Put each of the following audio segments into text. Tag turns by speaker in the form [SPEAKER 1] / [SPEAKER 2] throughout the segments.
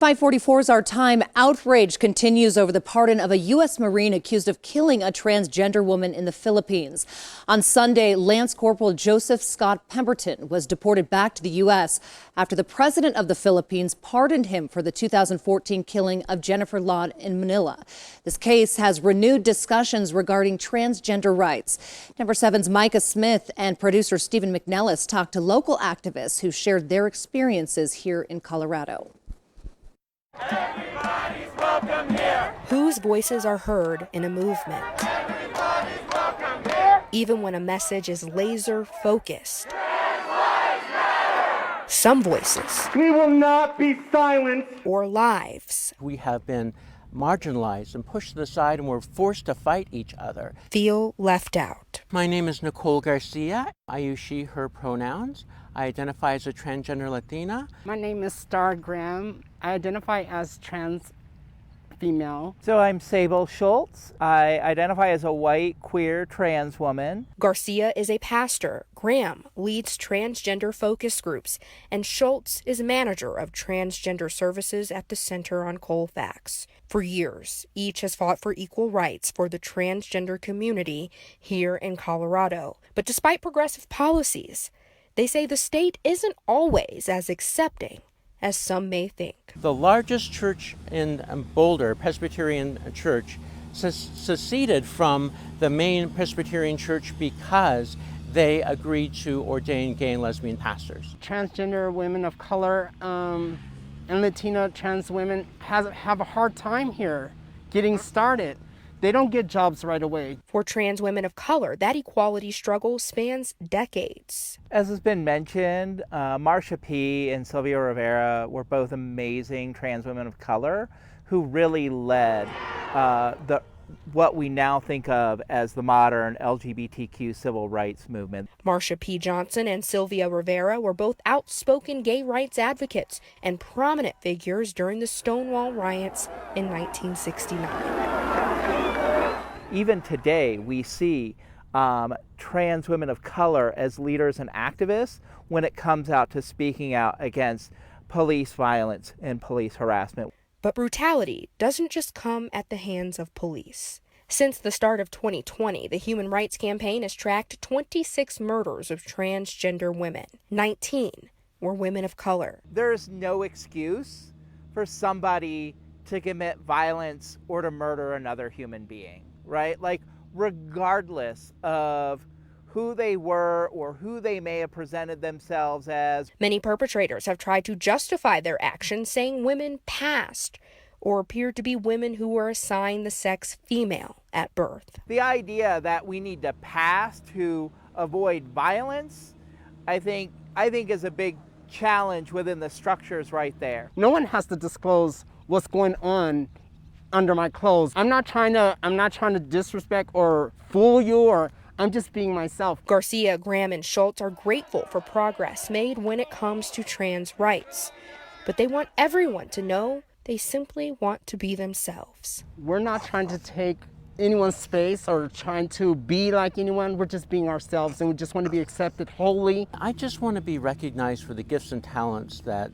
[SPEAKER 1] 5:44 is our time. Outrage continues over the pardon of a U.S. Marine accused of killing a transgender woman in the Philippines. On Sunday, Lance Corporal Joseph Scott Pemberton was deported back to the U.S. after the president of the Philippines pardoned him for the 2014 killing of Jennifer Lott in Manila. This case has renewed discussions regarding transgender rights. Denver 7's Micah Smith and producer Stephen McNellis talked to local activists who shared their experiences here in Colorado.
[SPEAKER 2] Everybody's welcome here.
[SPEAKER 3] Whose voices are heard in a movement?
[SPEAKER 2] Everybody's welcome here.
[SPEAKER 3] Even when a message is laser focused. Some voices.
[SPEAKER 4] We will not be silenced.
[SPEAKER 3] Or lives.
[SPEAKER 5] We have been marginalized and pushed to the side, and we're forced to fight each other.
[SPEAKER 3] Feel left out.
[SPEAKER 5] My name is Nicole Garcia. I use she, her pronouns. I identify as a transgender Latina.
[SPEAKER 6] My name is Star Graham. I identify as trans female.
[SPEAKER 7] So I'm Sable Schultz. I identify as a white, queer, trans woman.
[SPEAKER 3] Garcia is a pastor. Graham leads transgender focus groups. And Schultz is manager of transgender services at the Center on Colfax. For years, each has fought for equal rights for the transgender community here in Colorado. But despite progressive policies, they say the state isn't always as accepting as some may think.
[SPEAKER 5] The largest church in Boulder, Presbyterian Church, seceded from the main Presbyterian church because they agreed to ordain gay and lesbian pastors.
[SPEAKER 6] Transgender women of color and Latina trans women have a hard time here getting started. They don't get jobs right away.
[SPEAKER 3] For trans women of color, that equality struggle spans decades.
[SPEAKER 7] As has been mentioned, Marsha P. and Sylvia Rivera were both amazing trans women of color who really led what we now think of as the modern LGBTQ civil rights movement.
[SPEAKER 3] Marsha P. Johnson and Sylvia Rivera were both outspoken gay rights advocates and prominent figures during the Stonewall riots in 1969.
[SPEAKER 7] Even today, we see trans women of color as leaders and activists when it comes out to speaking out against police violence and police harassment.
[SPEAKER 3] But brutality doesn't just come at the hands of police. Since the start of 2020, the Human Rights Campaign has tracked 26 murders of transgender women. 19 were women of color.
[SPEAKER 7] There's no excuse for somebody to commit violence or to murder another human being, right? Like, regardless of who they were or who they may have presented themselves as.
[SPEAKER 3] Many perpetrators have tried to justify their actions, saying women passed or appeared to be women who were assigned the sex female at birth.
[SPEAKER 7] The idea that we need to pass to avoid violence, I think is a big challenge within the structures right there.
[SPEAKER 6] No one has to disclose what's going on under my clothes. I'm not trying to disrespect or fool you, or I'm just being myself.
[SPEAKER 3] Garcia, Graham, and Schultz are grateful for progress made when it comes to trans rights. But they want everyone to know they simply want to be themselves.
[SPEAKER 6] We're not trying to take anyone's space or trying to be like anyone. We're just being ourselves, and we just want to be accepted wholly.
[SPEAKER 5] I just want to be recognized for the gifts and talents that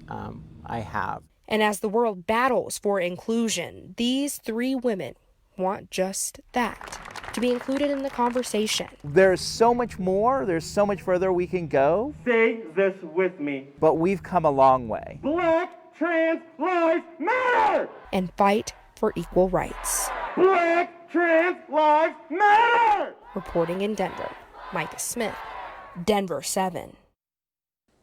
[SPEAKER 5] I have.
[SPEAKER 3] And as the world battles for inclusion, these three women want just that. To be included in the conversation.
[SPEAKER 7] There's so much more, there's so much further we can go.
[SPEAKER 4] Say this with me.
[SPEAKER 7] But we've come a long way.
[SPEAKER 4] Black trans lives matter!
[SPEAKER 3] And fight for equal rights.
[SPEAKER 4] Black trans lives matter!
[SPEAKER 3] Reporting in Denver, Micah Smith, Denver 7.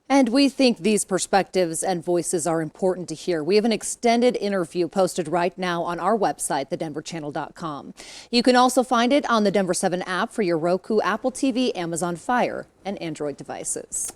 [SPEAKER 1] And we think these perspectives and voices are important to hear. We have an extended interview posted right now on our website, thedenverchannel.com. You can also find it on the Denver 7 app for your Roku, Apple TV, Amazon Fire, and Android devices.